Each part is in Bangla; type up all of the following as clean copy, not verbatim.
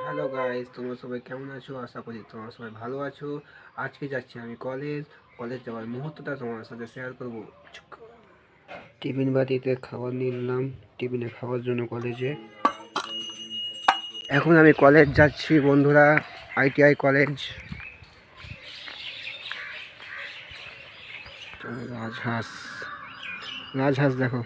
হ্যালো গাইস, তোমরা সবাই কেমন আছো? আশা করি তোমরা সবাই ভালো আছো। আজকে যাচ্ছি আমি কলেজ যাওয়ার মুহূর্তটা তোমার সাথে শেয়ার করবো। টিফিন বাটিতে খাবার নিয়ে নিলাম টিফিনে খাওয়ার জন্য কলেজে। এখন আমি কলেজ যাচ্ছি বন্ধুরা, ITI কলেজ। রাজহাঁস রাজহাঁস দেখো।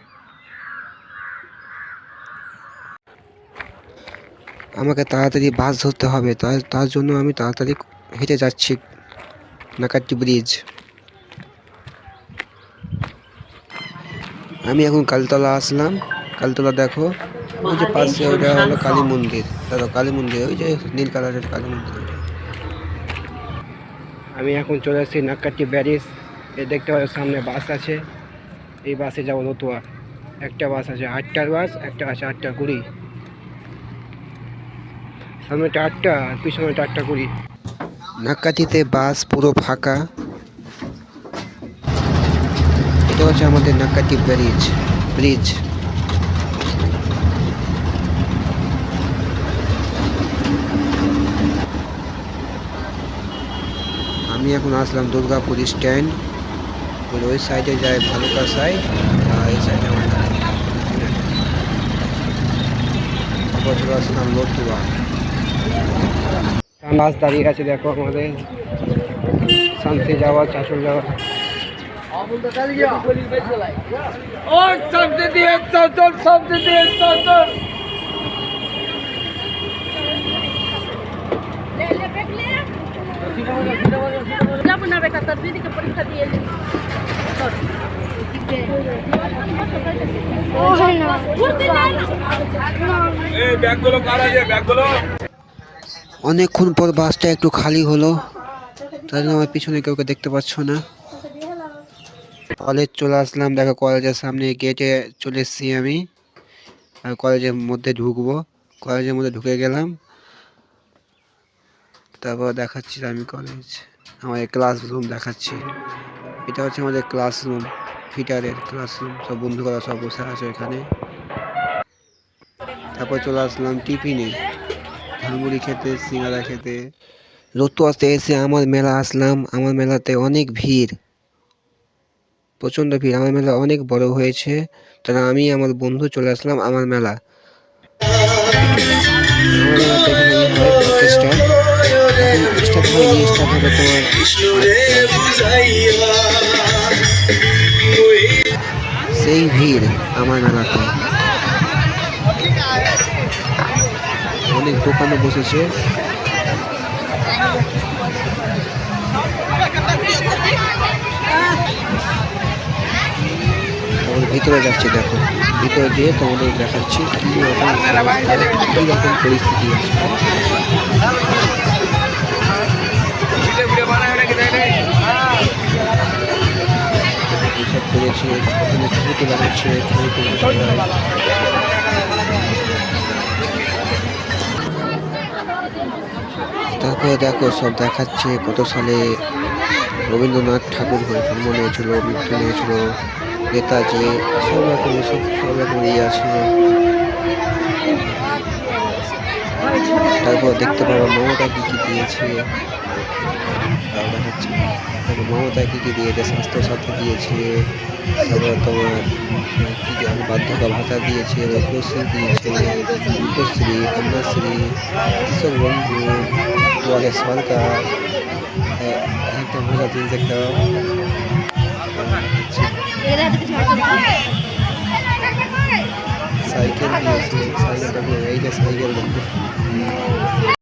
আমাকে তাড়াতাড়ি বাস ধরতে হবে, তার জন্য আমি তাড়াতাড়ি হেঁটে যাচ্ছি নাকাটি ব্রিজ। আমি এখন কালীতলা আসলাম। কালীতলা দেখো, ওই যে পাশে ওটা হলো কালী মন্দির। দেখো কালী মন্দির, ওই যে নীল কালারের কালী মন্দির। আমি এখন চলে এসেছি নাকাটি ব্যারিজ। এ দেখতে পাচ্ছ সামনে বাস আছে, এই বাসে যাবো রতুয়া। একটা বাস আছে 8টার বাস, একটা আছে 8টা 20। সামনেটা 8টা আর পিছনেটা 8টা 20। নাকাটিতে বাস পুরো ফাঁকা। এটা হচ্ছে আমাদের নাকাটি ব্রিজ। আমি এখন আসলাম দুর্গাপুর স্ট্যান্ড। ওই সাইডে যায় ভালুকা সাইড, আর এই সাইডে আমার চলে আসলাম রতুয়া। বাস দাঁড়িয়ে আছে দেখো, আমাদের শান্তি যাওয়া, চাঁচল যাওয়া। অনেকক্ষণ পর বাসটা একটু খালি হলো, তাই জন্য আমার পিছনে কাউকে দেখতে পাচ্ছ না। কলেজ চলে আসলাম দেখো, কলেজের সামনে গেটে চলে এসেছি আমি। আর কলেজের মধ্যে ঢুকবো, কলেজের মধ্যে ঢুকে গেলাম। তারপর দেখাচ্ছি আমি কলেজ, আমাদের ক্লাসরুম দেখাচ্ছি। এটা হচ্ছে আমাদের ক্লাসরুম, ফিটারের ক্লাসরুম। সব বন্ধুরা সব বসে আছে এখানে। তারপর চলে আসলাম টিফিনে, ঝালমুড়ি খেতে, সিঙ্গারা খেতে। রতুয়াতে এসে আমার মেলা আসলাম। আমার মেলাতে অনেক ভিড়, প্রচণ্ড ভিড়। আমার মেলা অনেক বড় হয়েছে, তারা আমি আমার বন্ধু চলে আসলাম আমার মেলা। আমার মেলাতে এখানে হয় অর্কেস্ট্রা, এখন স্টার্ট হয়নি, স্টার্ট হবে তোমার 8টা। সেই ভিড় আমার মেলাতে, অনেক দোকানও বসেছে। তারপর ভিতরে যাচ্ছি দেখো, ভিতরে গিয়ে তোমাদের দেখাচ্ছি কি রকম পরিস্থিতি আছে। এইসব করেছে, ওখানে ছবি তোলা হচ্ছে, ছবি তুলতে সবাই। তারপরে দেখো সব দেখাচ্ছে কত সালে রবীন্দ্রনাথ ঠাকুর জন্ম নিয়েছিল, মৃত্যু নিয়েছিল, নেতাজি, সব রকম আছে। তারপর দেখতে পাবো মমতা কি দিয়েছে, তাও দেখাচ্ছে। তারপর মমতা কি দিয়েছে, স্বাস্থ্যসাথী দিয়েছে, তারপর তোমার কি বার্ধক্য ভাতা দিয়েছে, রূপশ্রী দিয়েছে, রূপশ্রী, কন্যাশ্রী, কৃষক বন্ধু, দুয়ারে সরকার। একটা মজার জিনিস দেখতে পাবো, সাইকেল দিয়েছে, সাইকেলটা এই যে সাইকেল দেখো।